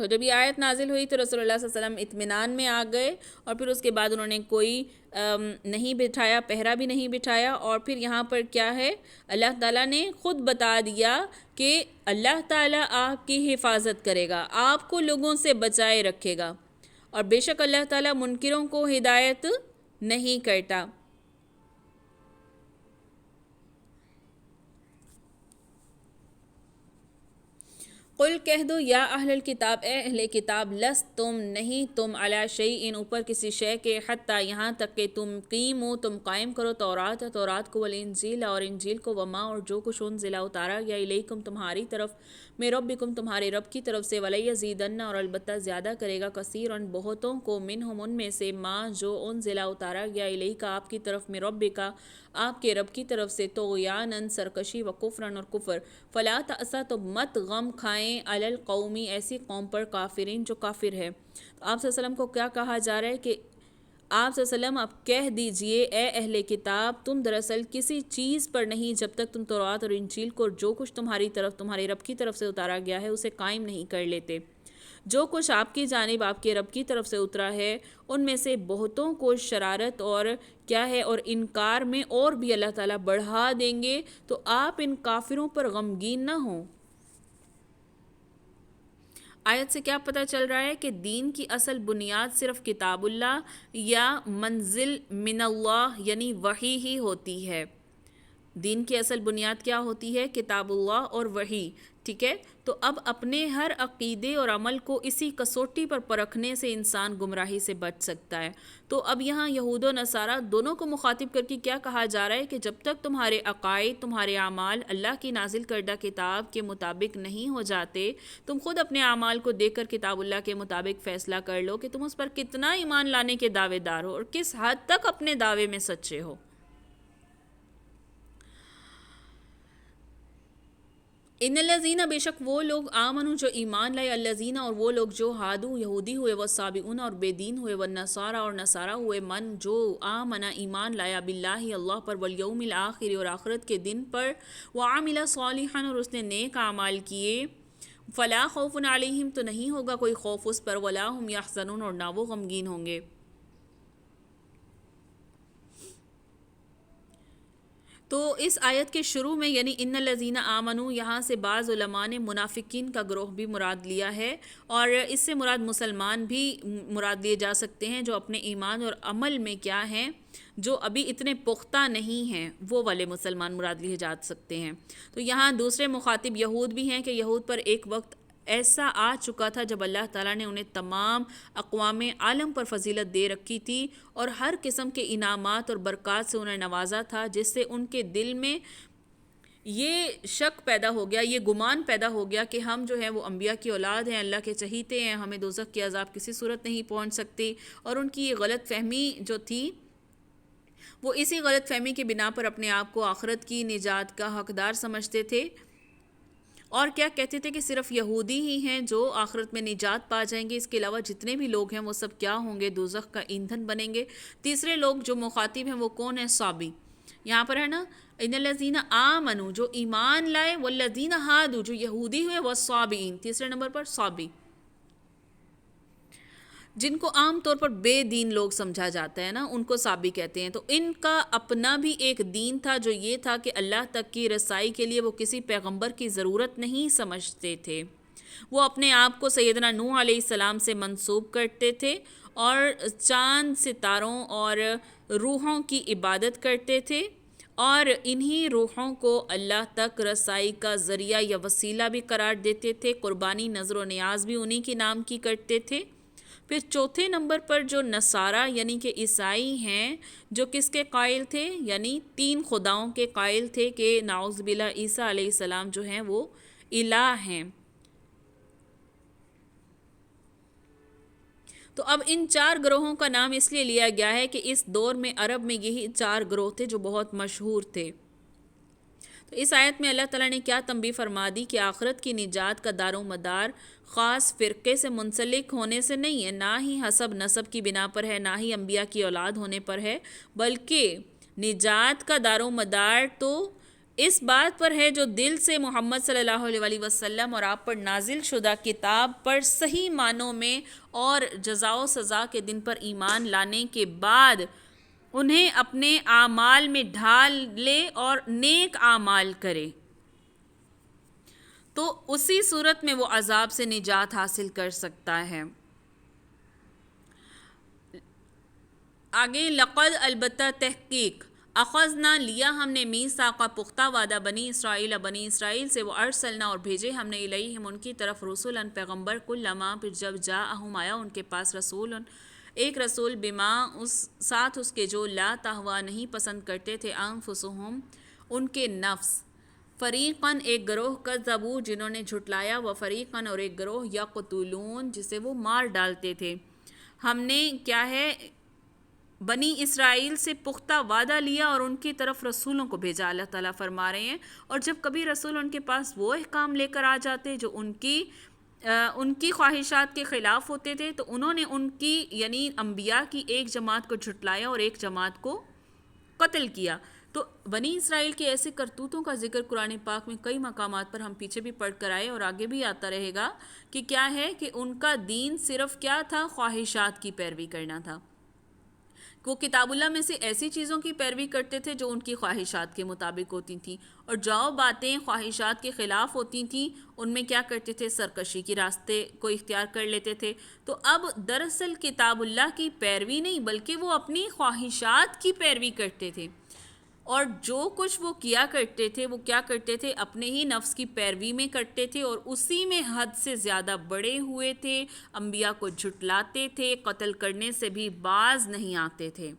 تو جب یہ آیت نازل ہوئی تو رسول اللہ صلی اللہ علیہ وسلم اطمینان میں آ گئے، اور پھر اس کے بعد انہوں نے کوئی نہیں بٹھایا، پہرا بھی نہیں بٹھایا. اور پھر یہاں پر کیا ہے، اللہ تعالیٰ نے خود بتا دیا کہ اللہ تعالیٰ آپ کی حفاظت کرے گا، آپ کو لوگوں سے بچائے رکھے گا، اور بے شک اللہ تعالیٰ منکروں کو ہدایت نہیں کرتا. قل کہہ دو یا اہل الکتاب، اے اہل کتاب، لستم نہیں تم علی شیء اوپر کسی شے کے، حتیٰ یہاں تک کہ تم قیمو تم قائم کرو تورات تورات کو، والانجیل اور انجیل کو، وما اور جو کچھ انزل اتارا گیا الیکم تمہاری طرف، من ربکم تمہارے رب کی طرف سے، ولیزیدن اور البتہ زیادہ کرے گا، کثیرن بہتوں کو، منہم ان میں سے، ما جو انزل اتارا گیا الیک آپ کی طرف، من ربک آپ کے رب کی طرف سے، طغیانن سرکشی، و کفرن اور کفر، فلا تأسا تو مت غم کھائیں، علی القومی ایسی قوم پر، کافرین جو کافر ہے. تو آپ صلی اللہ علیہ وسلم کو کیا کہا جا رہا ہے کہ آپ صلی اللہ علیہ وسلم آپ کہہ دیجئے اے اہل کتاب، تم دراصل کسی چیز پر نہیں جب تک تم تورات اور انجیل کو جو کچھ تمہاری طرف تمہارے رب کی طرف سے اتارا گیا ہے اسے قائم نہیں کر لیتے. جو کچھ آپ کی جانب آپ کے رب کی طرف سے اترا ہے ان میں سے بہتوں کو شرارت اور کیا ہے اور انکار میں اور بھی اللہ تعالیٰ بڑھا دیں گے. تو آپ ان کافروں پر غمگین نہ ہوں. آیت سے کیا پتہ چل رہا ہے کہ دین کی اصل بنیاد صرف کتاب اللہ یا منزل من اللہ یعنی وحی ہی ہوتی ہے. دین کی اصل بنیاد کیا ہوتی ہے؟ کتاب اللہ اور وحی. ٹھیک ہے، تو اب اپنے ہر عقیدے اور عمل کو اسی کسوٹی پر پرکھنے سے انسان گمراہی سے بچ سکتا ہے. تو اب یہاں یہود و نصارہ دونوں کو مخاطب کر کے کیا کہا جا رہا ہے کہ جب تک تمہارے عقائد تمہارے اعمال اللہ کی نازل کردہ کتاب کے مطابق نہیں ہو جاتے، تم خود اپنے اعمال کو دیکھ کر کتاب اللہ کے مطابق فیصلہ کر لو کہ تم اس پر کتنا ایمان لانے کے دعوے دار ہو اور کس حد تک اپنے دعوے میں سچے ہو. ان الذین بے شک وہ لوگ آمنو جو ایمان لائے، الذین اور وہ لوگ جو ہادو یہودی ہوئے، والصابئون اور بے دین ہوئے، والنصارى اور نصارہ ہوئے، من جو آمنا ایمان لایا، باللہ اللہ پر، والیوم الآخر اور آخرت کے دن پر، وعمل صالحا اور اس نے نیک اعمال کیے، فلا خوف علیہم تو نہیں ہوگا کوئی خوف اس پر، ولا هم یحزنون اور نہ وہ غمگین ہوں گے. تو اس آیت کے شروع میں یعنی ان الذین آمنو، یہاں سے بعض علماء نے منافقین کا گروہ بھی مراد لیا ہے، اور اس سے مراد مسلمان بھی مراد لیے جا سکتے ہیں جو اپنے ایمان اور عمل میں کیا ہیں، جو ابھی اتنے پختہ نہیں ہیں، وہ والے مسلمان مراد لیے جا سکتے ہیں. تو یہاں دوسرے مخاطب یہود بھی ہیں کہ یہود پر ایک وقت ایسا آ چکا تھا جب اللہ تعالیٰ نے انہیں تمام اقوام عالم پر فضیلت دے رکھی تھی اور ہر قسم کے انعامات اور برکات سے انہیں نوازا تھا، جس سے ان کے دل میں یہ شک پیدا ہو گیا، یہ گمان پیدا ہو گیا کہ ہم جو ہیں وہ انبیاء کی اولاد ہیں، اللہ کے چہیتے ہیں، ہمیں دوزخ کی عذاب کسی صورت نہیں پہنچ سکتی. اور ان کی یہ غلط فہمی جو تھی وہ اسی غلط فہمی کی بنا پر اپنے آپ کو آخرت کی نجات کا حقدار سمجھتے تھے، اور کیا کہتے تھے کہ صرف یہودی ہی ہیں جو آخرت میں نجات پا جائیں گے، اس کے علاوہ جتنے بھی لوگ ہیں وہ سب کیا ہوں گے؟ دوزخ کا ایندھن بنیں گے. تیسرے لوگ جو مخاطب ہیں وہ کون ہیں؟ صابی. یہاں پر ہے نا ان الذین آمنو جو ایمان لائے، والذین ہادو جو یہودی ہوئے، والصابئین تیسرے نمبر پر صابی، جن کو عام طور پر بے دین لوگ سمجھا جاتا ہے نا، ان کو صابی کہتے ہیں. تو ان کا اپنا بھی ایک دین تھا جو یہ تھا کہ اللہ تک کی رسائی کے لیے وہ کسی پیغمبر کی ضرورت نہیں سمجھتے تھے. وہ اپنے آپ کو سیدنا نوح علیہ السلام سے منسوب کرتے تھے اور چاند ستاروں اور روحوں کی عبادت کرتے تھے، اور انہی روحوں کو اللہ تک رسائی کا ذریعہ یا وسیلہ بھی قرار دیتے تھے. قربانی، نذر و نیاز بھی انہی کے نام کی کرتے تھے. پھر چوتھے نمبر پر جو نصارہ یعنی کہ عیسائی ہیں، جو کس کے قائل تھے؟ یعنی 3 خداؤں کے قائل تھے کہ نعوذ باللہ عیسیٰ علیہ السلام جو ہیں وہ الہ ہیں. تو اب ان 4 گروہوں کا نام اس لیے لیا گیا ہے کہ اس دور میں عرب میں یہی 4 گروہ تھے جو بہت مشہور تھے. تو اس آیت میں اللہ تعالیٰ نے کیا تنبیہ فرما دی کہ آخرت کی نجات کا دار و مدار خاص فرقے سے منسلک ہونے سے نہیں ہے، نہ ہی حسب نسب کی بنا پر ہے، نہ ہی انبیاء کی اولاد ہونے پر ہے، بلکہ نجات کا دار و مدار تو اس بات پر ہے جو دل سے محمد صلی اللہ علیہ وسلم اور آپ پر نازل شدہ کتاب پر صحیح معنوں میں اور جزا و سزا کے دن پر ایمان لانے کے بعد انہیں اپنے اعمال میں ڈھال لے اور نیک اعمال کرے تو اسی صورت میں وہ عذاب سے نجات حاصل کر سکتا ہے۔ آگے لقد البتہ تحقیق اخذنا لیا ہم نے میثاق پختہ وعدہ بنی اسرائیل سے وہ ارسلنا اور بھیجے ہم نے الیہم ان کی طرف رسولا پیغمبر کلما پھر جب جاءہم آیا ان کے پاس رسول ایک رسول بما ساتھ اس کے جو لا تہوا نہیں پسند کرتے تھے انفسہم ان کے نفس فریقاً ایک گروہ کذبوا جنہوں نے جھٹلایا و فریقاً اور ایک گروہ یقتلون جسے وہ مار ڈالتے تھے۔ ہم نے کیا ہے بنی اسرائیل سے پختہ وعدہ لیا اور ان کی طرف رسولوں کو بھیجا، اللہ تعالیٰ فرما رہے ہیں، اور جب کبھی رسول ان کے پاس وہ احکام لے کر آ جاتے جو ان کی خواہشات کے خلاف ہوتے تھے تو انہوں نے ان کی یعنی انبیاء کی ایک جماعت کو جھٹلایا اور ایک جماعت کو قتل کیا۔ تو بنی اسرائیل کے ایسے کرتوتوں کا ذکر قرآن پاک میں کئی مقامات پر ہم پیچھے بھی پڑھ کر آئے اور آگے بھی آتا رہے گا کہ کیا ہے کہ ان کا دین صرف کیا تھا، خواہشات کی پیروی کرنا تھا۔ وہ کتاب اللہ میں سے ایسی چیزوں کی پیروی کرتے تھے جو ان کی خواہشات کے مطابق ہوتی تھیں، اور جو باتیں خواہشات کے خلاف ہوتی تھیں ان میں کیا کرتے تھے، سرکشی کی راستے کو اختیار کر لیتے تھے۔ تو اب دراصل کتاب اللہ کی پیروی نہیں بلکہ وہ اپنی خواہشات کی پیروی کرتے تھے، اور جو کچھ وہ کیا کرتے تھے وہ کیا کرتے تھے، اپنے ہی نفس کی پیروی میں کرتے تھے اور اسی میں حد سے زیادہ بڑے ہوئے تھے، انبیاء کو جھٹلاتے تھے، قتل کرنے سے بھی باز نہیں آتے تھے۔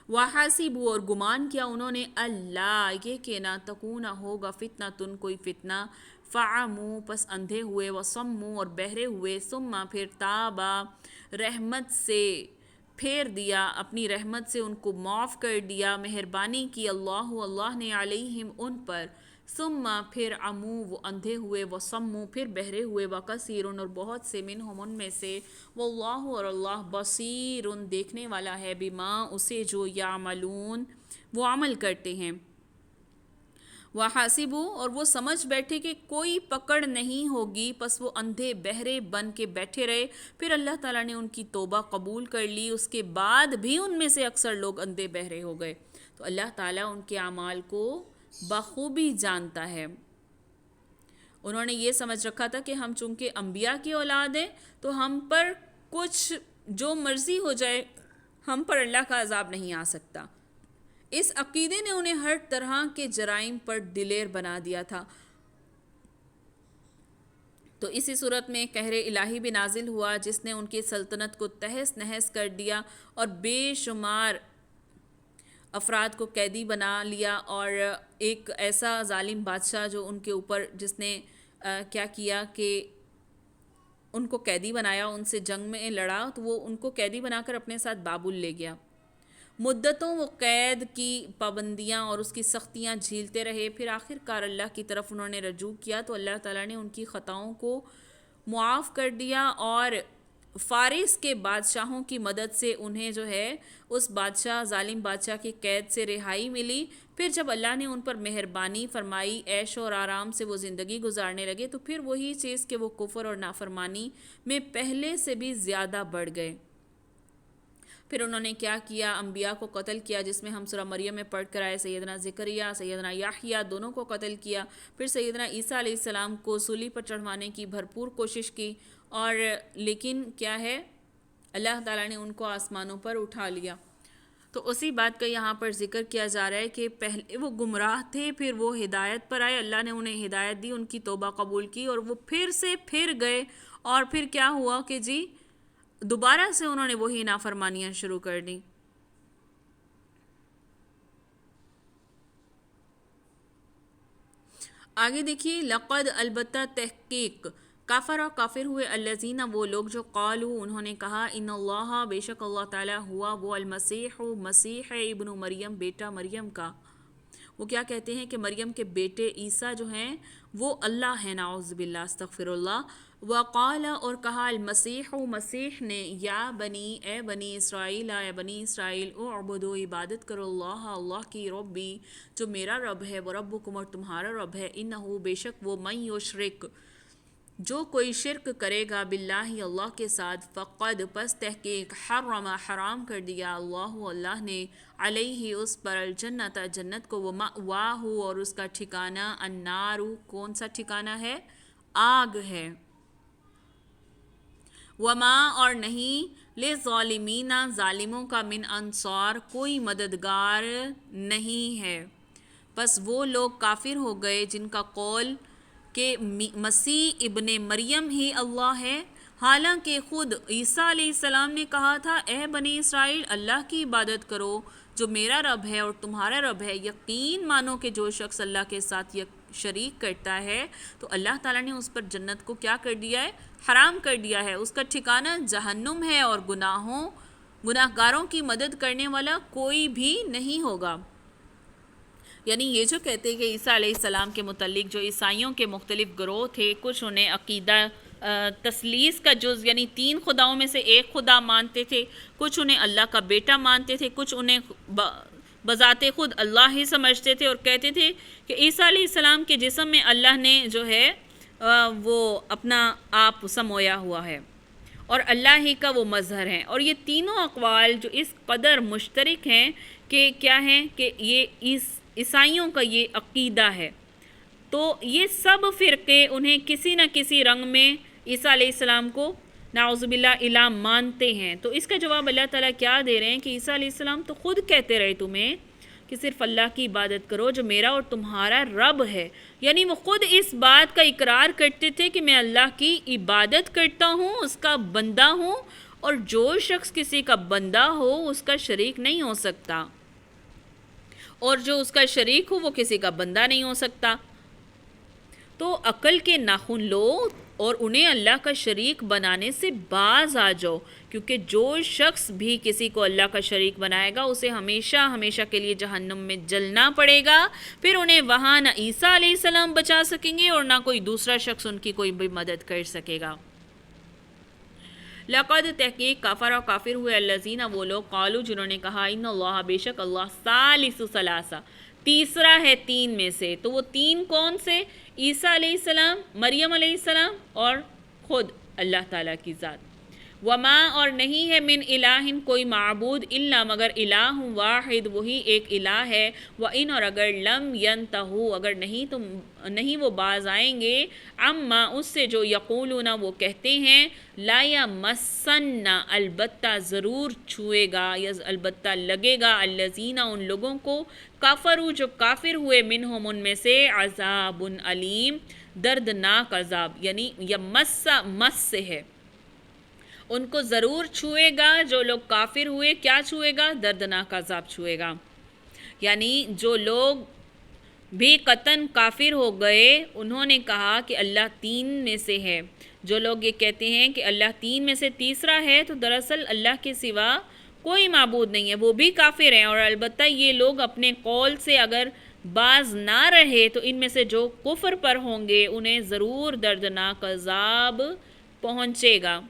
وَحَسِبُوا اور گمان کیا انہوں نے اللہ یہ کہ نہ تکون ہوگا فتنہ کوئی فتنہ، فعموا پس اندھے ہوئے، وصموا اور بہرے ہوئے، ثم پھر تابا رحمت سے پھیر دیا، اپنی رحمت سے ان کو معاف کر دیا، مہربانی کی اللہ نے علیہم ان پر، ثم پھر عموا وہ اندھے ہوئے، وصموا پھر بہرے ہوئے، وکثیر اور بہت سے منہم ان میں سے، واللہ اور اللہ بصیر دیکھنے والا ہے، بما اسے جو یعملون وہ عمل کرتے ہیں۔ وَحَاسِبُوا اور وہ سمجھ بیٹھے کہ کوئی پکڑ نہیں ہوگی، پس وہ اندھے بہرے بن کے بیٹھے رہے، پھر اللہ تعالیٰ نے ان کی توبہ قبول کر لی، اس کے بعد بھی ان میں سے اکثر لوگ اندھے بہرے ہو گئے۔ تو اللہ تعالیٰ ان کے اعمال کو بخوبی جانتا ہے۔ انہوں نے یہ سمجھ رکھا تھا کہ ہم چونکہ انبیاء کی اولاد ہیں تو ہم پر کچھ جو مرضی ہو جائے ہم پر اللہ کا عذاب نہیں آ سکتا۔ اس عقیدے نے انہیں ہر طرح کے جرائم پر دلیر بنا دیا تھا۔ تو اسی صورت میں قہر الہی بھی نازل ہوا جس نے ان کی سلطنت کو تہس نہس کر دیا اور بے شمار افراد کو قیدی بنا لیا، اور ایک ایسا ظالم بادشاہ جو ان کے اوپر جس نے کیا کیا کہ ان کو قیدی بنایا، ان سے جنگ میں لڑا تو وہ ان کو قیدی بنا کر اپنے ساتھ بابل لے گیا۔ مدتوں وہ قید کی پابندیاں اور اس کی سختیاں جھیلتے رہے، پھر آخر کار اللہ کی طرف انہوں نے رجوع کیا تو اللہ تعالیٰ نے ان کی خطاؤں کو معاف کر دیا، اور فارس کے بادشاہوں کی مدد سے انہیں جو ہے اس ظالم بادشاہ کی قید سے رہائی ملی۔ پھر جب اللہ نے ان پر مہربانی فرمائی، عیش اور آرام سے وہ زندگی گزارنے لگے، تو پھر وہی چیز کہ وہ کفر اور نافرمانی میں پہلے سے بھی زیادہ بڑھ گئے۔ پھر انہوں نے کیا کیا، انبیاء کو قتل کیا، جس میں ہم سورہ مریم میں پڑھ کر آئے، سیدنا زکریا، سیدنا یحییٰ دونوں کو قتل کیا۔ پھر سیدنا عیسیٰ علیہ السلام کو صلیب پر چڑھوانے کی بھرپور کوشش کی، اور لیکن کیا ہے اللہ تعالیٰ نے ان کو آسمانوں پر اٹھا لیا۔ تو اسی بات کا یہاں پر ذکر کیا جا رہا ہے کہ پہلے وہ گمراہ تھے، پھر وہ ہدایت پر آئے، اللہ نے انہیں ہدایت دی، ان کی توبہ قبول کی، اور وہ پھر سے پھر گئے، اور پھر کیا ہوا کہ جی دوبارہ سے انہوں نے وہی نافرمانیاں شروع کر دیں۔ آگے دیکھیے، لقد البتہ تحقیق کافر ہوئے الذین وہ لوگ جو قالوا انہوں نے کہا ان اللہ بے شک اللہ تعالیٰ ہوا وہ مسیح ابن مریم بیٹا مریم کا۔ وہ کیا کہتے ہیں کہ مریم کے بیٹے عیسیٰ جو ہیں وہ اللہ ہیں، نعوذ باللہ استغفر اللہ۔ وقال اور کہا المسیح مسیح نے یا بنی اے بنی اسرائیل اے بنی اسرائیل اعبدو عبادت کرو اللہ اللہ کی ربی جو میرا رب ہے وہ ربکم اور تمہارا رب ہے انہو بے شک وہ من یشرک جو کوئی شرک کرے گا باللہ اللہ کے ساتھ فقد پس تحقیق حرم حرام کر دیا اللہ نے علیہ اس پر الجنت جنت کو ومأواہ اور اس کا ٹھکانہ النار کون سا ٹھکانہ ہے آگ ہے وما اور نہیں للظالمین ظالموں کا من انصار کوئی مددگار نہیں ہے بس وہ لوگ کافر ہو گئے جن کا قول کہ مسیح ابن مریم ہی اللہ ہے حالانکہ خود عیسیٰ علیہ السلام نے کہا تھا اے بنی اسرائیل اللہ کی عبادت کرو جو میرا رب ہے اور تمہارا رب ہے یقین مانو کہ جو شخص اللہ کے ساتھ شریک کرتا ہے تو اللہ تعالیٰ نے اس پر جنت کو کیا کر دیا ہے حرام کر دیا ہے اس کا ٹھکانہ جہنم ہے اور گناہ گاروں کی مدد کرنے والا کوئی بھی نہیں ہوگا یعنی یہ جو کہتے ہیں کہ عیسیٰ علیہ السلام کے متعلق جو عیسائیوں کے مختلف گروہ تھے کچھ انہیں عقیدہ تثلیث کا جز یعنی 3 خداؤں میں سے ایک خدا مانتے تھے کچھ انہیں اللہ کا بیٹا مانتے تھے کچھ انہیں بذات خود اللہ ہی سمجھتے تھے اور کہتے تھے کہ عیسیٰ علیہ السلام کے جسم میں اللہ نے جو ہے وہ اپنا آپ سمویا ہوا ہے اور اللہ ہی کا وہ مظہر ہے اور یہ تینوں اقوال جو اس قدر مشترک ہیں کہ کیا ہیں کہ یہ عیسائیوں کا یہ عقیدہ ہے تو یہ سب فرقے انہیں کسی نہ کسی رنگ میں عیسیٰ علیہ السلام کو نعوذ باللہ الہ مانتے ہیں تو اس کا جواب اللہ تعالیٰ کیا دے رہے ہیں کہ عیسیٰ علیہ السلام تو خود کہتے رہے تمہیں کہ صرف اللہ کی عبادت کرو جو میرا اور تمہارا رب ہے یعنی وہ خود اس بات کا اقرار کرتے تھے کہ میں اللہ کی عبادت کرتا ہوں اس کا بندہ ہوں اور جو شخص کسی کا بندہ ہو اس کا شریک نہیں ہو سکتا اور جو اس کا شریک ہو وہ کسی کا بندہ نہیں ہو سکتا تو عقل کے ناخن لو اور انہیں اللہ کا شریک بنانے سے باز آ جاؤ کیونکہ جو شخص بھی کسی کو اللہ کا شریک بنائے گا اسے ہمیشہ ہمیشہ کے لیے جہنم میں جلنا پڑے گا پھر انہیں وہاں نہ عیسیٰ علیہ السلام بچا سکیں گے اور نہ کوئی دوسرا شخص ان کی کوئی بھی مدد کر سکے گا لقد تحقیق کافر اور کافر ہوئے الذین وہ لوگ قالو جنہوں نے کہا ان اللہ بے شک اللہ ثالث ثلاثہ تیسرا ہے 3 میں سے تو وہ 3 کون سے عیسیٰ علیہ السلام مریم علیہ السلام اور خود اللہ تعالیٰ کی ذات وما اور نہیں ہے من الہ کوئی معبود الا مگر الہ واحد وہی ایک الہ ہے وان اور اگر لم ینتہو اگر نہیں وہ باز آئیں گے اما اس سے جو یقولون وہ کہتے ہیں لا یمسن البتہ ضرور چھوئے گا یا البتہ لگے گا الذین ان لوگوں کو کافروا جو کافر ہوئے منہم ان میں سے عذاب علیم دردناک عذاب یعنی یمس مس سے ہے ان کو ضرور چھوئے گا جو لوگ کافر ہوئے کیا چھوئے گا دردناک عذاب چھوئے گا یعنی جو لوگ بھی قطعاً کافر ہو گئے انہوں نے کہا کہ اللہ 3 میں سے ہے جو لوگ یہ کہتے ہیں کہ اللہ 3 میں سے تیسرا ہے تو دراصل اللہ کے سوا کوئی معبود نہیں ہے وہ بھی کافر ہیں اور البتہ یہ لوگ اپنے قول سے اگر باز نہ رہے تو ان میں سے جو کفر پر ہوں گے انہیں ضرور دردناک عذاب پہنچے گا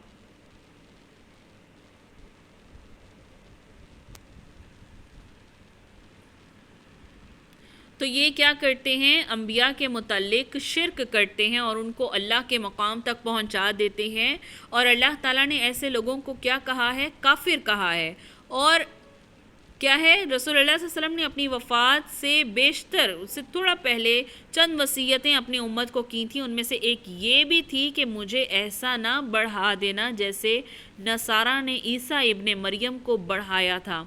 تو یہ کیا کرتے ہیں انبیاء کے متعلق شرک کرتے ہیں اور ان کو اللہ کے مقام تک پہنچا دیتے ہیں اور اللہ تعالیٰ نے ایسے لوگوں کو کیا کہا ہے کافر کہا ہے اور کیا ہے رسول اللہ صلی اللہ علیہ وسلم نے اپنی وفات سے بیشتر اس سے تھوڑا پہلے چند وصیتیں اپنی امت کو کی تھیں ان میں سے ایک یہ بھی تھی کہ مجھے ایسا نہ بڑھا دینا جیسے نصارہ نے عیسیٰ ابن مریم کو بڑھایا تھا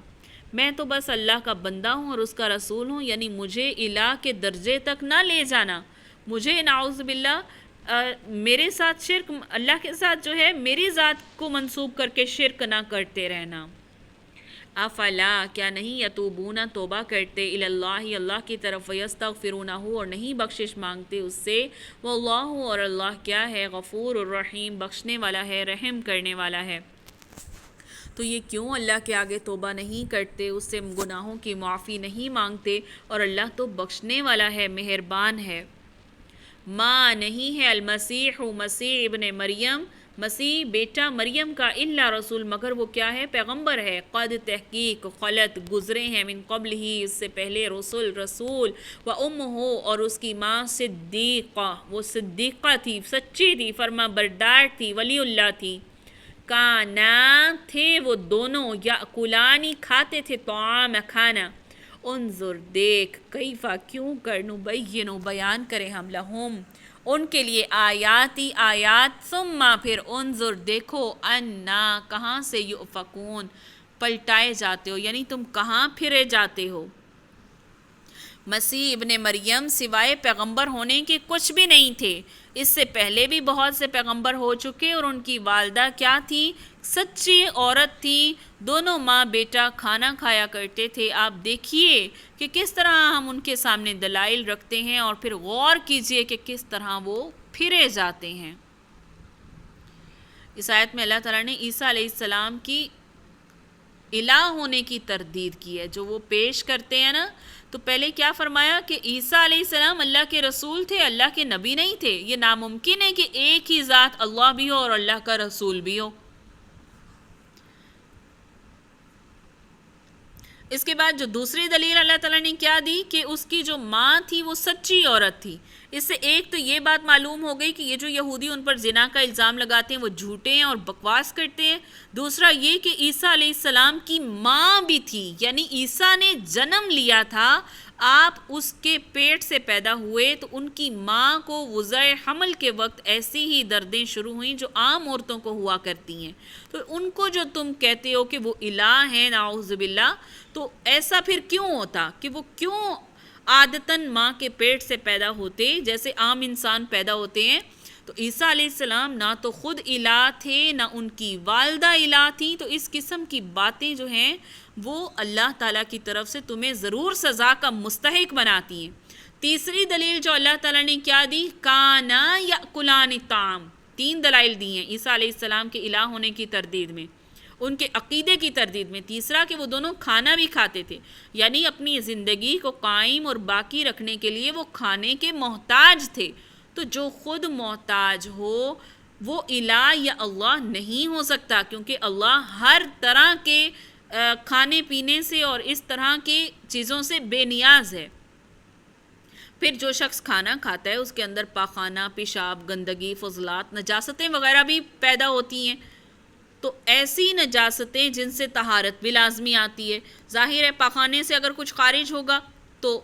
میں تو بس اللہ کا بندہ ہوں اور اس کا رسول ہوں یعنی مجھے الہ کے درجے تک نہ لے جانا مجھے نعوذ باللہ میرے ساتھ شرک اللہ کے ساتھ جو ہے میری ذات کو منسوب کر کے شرک نہ کرتے رہنا افلا کیا نہیں یتوبون توبہ کرتے اللہ اللہ کی طرف ویستغفرونہ اور نہیں بخشش مانگتے اس سے واللہ اور اللہ کیا ہے غفور الرحیم بخشنے والا ہے رحم کرنے والا ہے تو یہ کیوں اللہ کے آگے توبہ نہیں کرتے اس سے گناہوں کی معافی نہیں مانگتے اور اللہ تو بخشنے والا ہے مہربان ہے ماں نہیں ہے المسیح مسیح ابن مریم مسیح بیٹا مریم کا الا رسول مگر وہ کیا ہے پیغمبر ہے قد تحقیق خلط گزرے ہیں من قبل ہی اس سے پہلے رسول و ہو اور اس کی ماں صدیقہ وہ صدیقہ تھی سچی تھی فرما بردار تھی ولی اللہ تھی کانا تھے وہ دونوں یاکلانی کھاتے تھے طعام کھانا انظر دیکھ کیفا کیوں کر نبینو بیان کرے ہم لہم ان کے لیے آیاتی آیات ثم پھر انظر دیکھو انا کہاں سے یؤفکون پلٹائے جاتے ہو یعنی تم کہاں پھرے جاتے ہو مسیح ابن مریم سوائے پیغمبر ہونے کے کچھ بھی نہیں تھے اس سے پہلے بھی بہت سے پیغمبر ہو چکے اور ان کی والدہ کیا تھی سچی عورت تھی دونوں ماں بیٹا کھانا کھایا کرتے تھے آپ دیکھیے کہ کس طرح ہم ان کے سامنے دلائل رکھتے ہیں اور پھر غور کیجئے کہ کس طرح وہ پھرے جاتے ہیں اس آیت میں اللہ تعالیٰ نے عیسیٰ علیہ السلام کی الہ ہونے کی تردید کی ہے جو وہ پیش کرتے ہیں نا تو پہلے کیا فرمایا کہ عیسیٰ علیہ السلام اللہ کے رسول تھے اللہ کے نبی نہیں تھے یہ ناممکن ہے کہ ایک ہی ذات اللہ بھی ہو اور اللہ کا رسول بھی ہو اس کے بعد جو دوسری دلیل اللہ تعالیٰ نے کیا دی کہ اس کی جو ماں تھی وہ سچی عورت تھی اس سے ایک تو یہ بات معلوم ہو گئی کہ یہ جو یہودی ان پر زنا کا الزام لگاتے ہیں وہ جھوٹے ہیں اور بکواس کرتے ہیں دوسرا یہ کہ عیسیٰ علیہ السلام کی ماں بھی تھی یعنی عیسیٰ نے جنم لیا تھا آپ اس کے پیٹ سے پیدا ہوئے تو ان کی ماں کو وضع حمل کے وقت ایسی ہی دردیں شروع ہوئیں جو عام عورتوں کو ہوا کرتی ہیں تو ان کو جو تم کہتے ہو کہ وہ الہ ہیں نعوذ باللہ تو ایسا پھر کیوں ہوتا کہ وہ کیوں عادتاً ماں کے پیٹ سے پیدا ہوتے جیسے عام انسان پیدا ہوتے ہیں تو عیسیٰ علیہ السلام نہ تو خود الہ تھے نہ ان کی والدہ الہ تھیں تو اس قسم کی باتیں جو ہیں وہ اللہ تعالیٰ کی طرف سے تمہیں ضرور سزا کا مستحق بناتی ہیں تیسری دلیل جو اللہ تعالیٰ نے کیا دی کانا یاکلان الطعام 3 دلائل دی ہیں عیسیٰ علیہ السلام کے الہ ہونے کی تردید میں ان کے عقیدے کی تردید میں تیسرا کہ وہ دونوں کھانا بھی کھاتے تھے یعنی اپنی زندگی کو قائم اور باقی رکھنے کے لیے وہ کھانے کے محتاج تھے تو جو خود محتاج ہو وہ الہ یا اللہ نہیں ہو سکتا کیونکہ اللہ ہر طرح کے کھانے پینے سے اور اس طرح کی چیزوں سے بے نیاز ہے پھر جو شخص کھانا کھاتا ہے اس کے اندر پاخانہ پیشاب گندگی فضلات نجاستیں وغیرہ بھی پیدا ہوتی ہیں تو ایسی نجاستیں جن سے طہارت بھی لازمی آتی ہے ظاہر ہے پاخانے سے اگر کچھ خارج ہوگا تو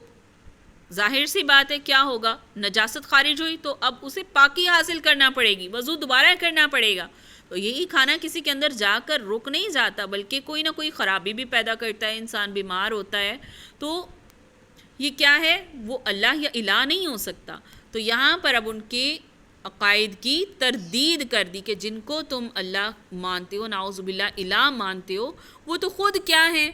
ظاہر سی بات ہے کیا ہوگا نجاست خارج ہوئی تو اب اسے پاکی حاصل کرنا پڑے گی وضو دوبارہ کرنا پڑے گا تو یہی کھانا کسی کے اندر جا کر رک نہیں جاتا بلکہ کوئی نہ کوئی خرابی بھی پیدا کرتا ہے انسان بیمار ہوتا ہے تو یہ کیا ہے وہ اللہ یا الہ نہیں ہو سکتا تو یہاں پر اب ان کے عقائد کی تردید کر دی کہ جن کو تم اللہ مانتے ہو نعوذ باللہ الہ مانتے ہو وہ تو خود کیا ہیں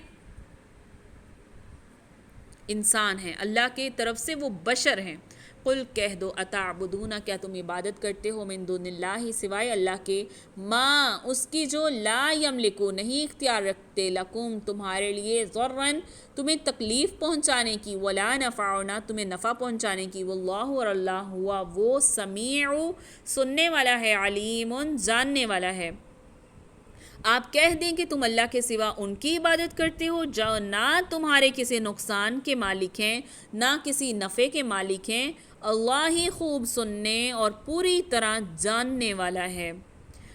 انسان ہیں اللہ کی طرف سے وہ بشر ہیں قل کہہ دو اتعبدون کیا تم عبادت کرتے ہو من دون اللہ سوائے اللہ کے ما اس کی جو لا یملکو نہیں اختیار رکھتے لکم تمہارے لیے ضرن تمہیں تکلیف پہنچانے کی ولا نفع نہ تمہیں نفع پہنچانے کی واللہ اور اللہ ہوا وہ سمیع سننے والا ہے علیم جاننے والا ہے آپ کہہ دیں کہ تم اللہ کے سوا ان کی عبادت کرتے ہو جو نہ تمہارے کسی نقصان کے مالک ہیں نہ کسی نفع کے مالک ہیں اللہ ہی خوب سننے اور پوری طرح جاننے والا ہے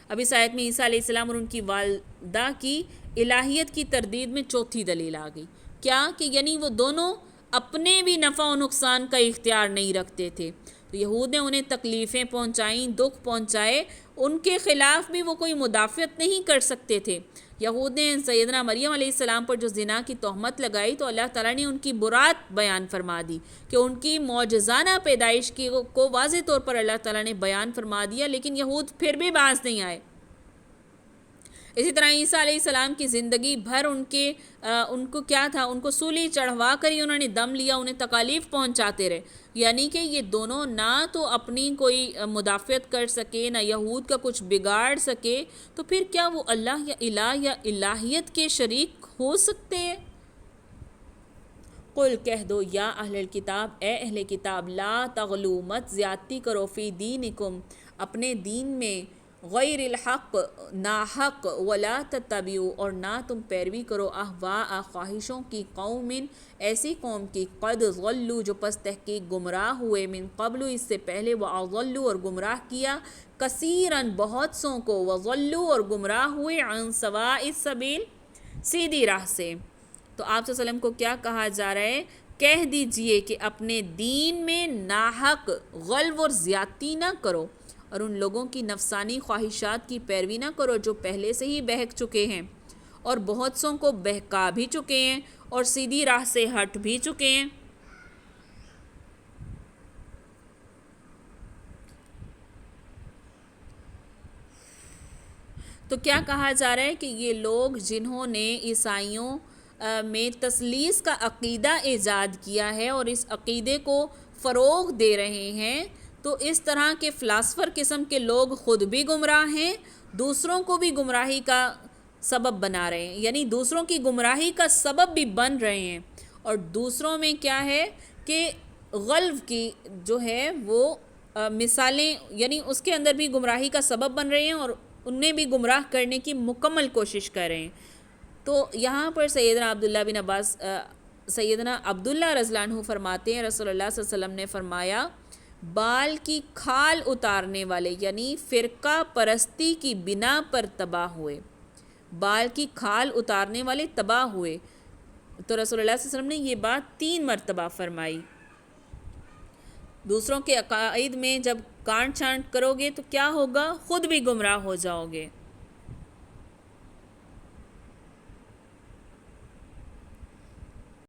اب اس آیت میں عیسیٰ علیہ السلام اور ان کی والدہ کی الہیت کی تردید میں چوتھی دلیل آ گئی کیا کہ یعنی وہ دونوں اپنے بھی نفع و نقصان کا اختیار نہیں رکھتے تھے تو یہود نے انہیں تکلیفیں پہنچائیں دکھ پہنچائے ان کے خلاف بھی وہ کوئی مدافعت نہیں کر سکتے تھے یہود نے سیدنا مریم علیہ السلام پر جو زنا کی تہمت لگائی تو اللہ تعالیٰ نے ان کی برات بیان فرما دی کہ ان کی معجزانہ پیدائش کی کو واضح طور پر اللہ تعالیٰ نے بیان فرما دیا لیکن یہود پھر بھی باز نہیں آئے اسی طرح عیسیٰ علیہ السلام کی زندگی بھر ان کو کیا تھا ان کو سولی چڑھوا کر ہی انہوں نے دم لیا انہیں تکالیف پہنچاتے رہے یعنی کہ یہ دونوں نہ تو اپنی کوئی مدافعت کر سکے نہ یہود کا کچھ بگاڑ سکے تو پھر کیا وہ اللہ یا الہ یا الہیت کے شریک ہو سکتے ہیں قل کہہ دو یا اہل الکتاب، اے اہل کتاب، لا تغلو مت زیادتی کرو فی دینکم اپنے دین میں، غیر الحق ناحق، ولا تتبعوا اور نہ تم پیروی کرو اہواء خواہشوں کی، قوم ایسی قوم کی، قد ضلوا جو پس تحقیق گمراہ ہوئے، من قبل اس سے پہلے، واضلوا اور گمراہ کیا، کثیراً بہت سوں کو، وضلوا اور گمراہ ہوئے، عن سواء السبیل سیدھی راہ سے۔ تو آپ صلی اللہ علیہ وسلم کو کیا کہا جا رہا ہے؟ کہہ دیجئے کہ اپنے دین میں ناحق غلو اور زیادتی نہ کرو، اور ان لوگوں کی نفسانی خواہشات کی پیروی نہ کرو جو پہلے سے ہی بہک چکے ہیں اور بہت سوں کو بہکا بھی چکے ہیں اور سیدھی راہ سے ہٹ بھی چکے ہیں۔ تو کیا کہا جا رہا ہے کہ یہ لوگ جنہوں نے عیسائیوں میں تثلیث کا عقیدہ ایجاد کیا ہے اور اس عقیدے کو فروغ دے رہے ہیں، تو اس طرح کے فلاسفر قسم کے لوگ خود بھی گمراہ ہیں، دوسروں کو بھی گمراہی کا سبب بنا رہے ہیں، یعنی دوسروں کی گمراہی کا سبب بھی بن رہے ہیں، اور دوسروں میں کیا ہے کہ غلو کی جو ہے وہ مثالیں، یعنی اس کے اندر بھی گمراہی کا سبب بن رہے ہیں اور انہیں بھی گمراہ کرنے کی مکمل کوشش کر رہے ہیں۔ تو یہاں پر سیدنا عبداللہ رضی اللہ عنہ فرماتے ہیں رسول اللہ صلی اللہ علیہ وسلم نے فرمایا، بال کی کھال اتارنے والے یعنی فرقہ پرستی کی بنا پر تباہ ہوئے، بال کی کھال اتارنے والے تباہ ہوئے۔ تو رسول اللہ صلی اللہ علیہ وسلم نے یہ بات 3 مرتبہ فرمائی۔ دوسروں کے عقائد میں جب کانٹ چھانٹ کرو گے تو کیا ہوگا؟ خود بھی گمراہ ہو جاؤ گے۔